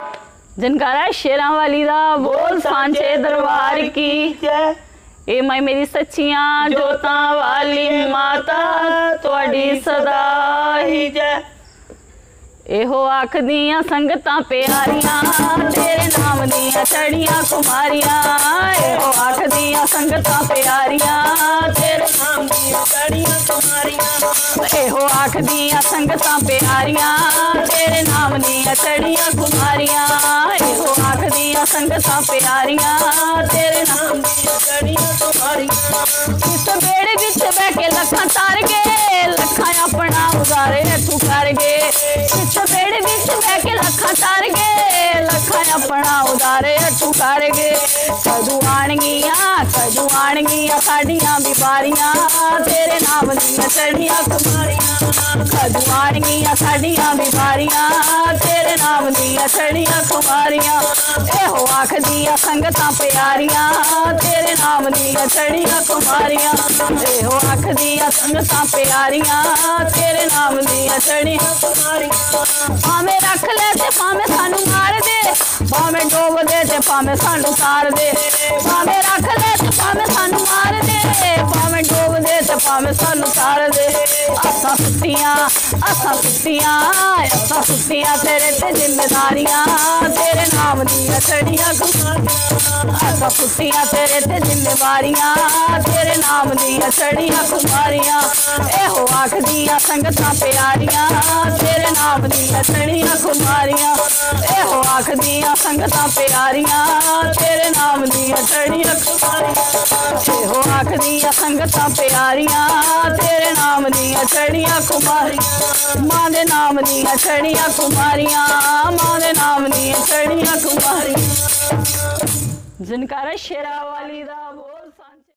जनकारा शेरां वाली दा बोल सांचे दरबार की जय। ए मैं मेरी सच्चियां जोतां वाली माता तुहाडी सदा ही जय। एहो आखदियां संगतां प्यारियां तेरे नाम दियां चढ़ियां कुमारियां। एहो आखदियां संगतां प्यारियां तेरे नाम दियां चढ़ियां कुमारियां। एहो आखदियां संगतां प्यारियां तेरे नाम दियां चढ़ियां कुमारियां। एहो आखदियां संगतां प्यारियां तेरे नाम दियां चढ़ियां कुमारियां। इस बेड़े विच बह के लखां तार के लखां अपना उजारे तू कर गे। बेड़े विच बह के लखां तार गे लखां अपना उदारे तू कर गे। कदू आणगियां साडियां बीमारियां तेरे नाम दियां चढ़ियां कुमारियां। कदू आणगियां साडियां बीमारियां तेरे नाम दियां चढ़ियां कुमारियां। एहो आखदियां संगतां प्यारियां तेरे नाम दियां चढ़ियां कुमारियां। एहो आखदियां संगतां प्यारियां तेरे नाम दियां चढ़ियां कुमारियां। भावें रख ले ते भावें सानू मार दे, भावें डोब दे ते भावें सानू तार दे। भावें रख ले ते भावें सानू मार दे, भावें डोब दे ते भावें सानू तार दे। असां सुत्तियां तेरे ते जिम्मेदारियां तेरे नाम दियां चढ़ियां कुमारियां। असां सुत्तियां तेरे ते जिम्मेवारियां तेरे नाम दियां चढ़ियां कुमारियां। एहो आखदियां संगतां प्यारियां तेरे नाम दियां चढ़ियां कुमारियां। एहो आखदियां संगतां प्यारियां तेरे नाम दियां चढ़ियां कुमारियां। एहो आखदियां संगतां प्यारियां तेरे नाम दियां चढ़ियां कुमारियां। मां दे नाम दियां चढ़ियां कुमारियां, मां दे नाम दियां चढ़ियां कुमारियां। जनकारा शेरा वाली दा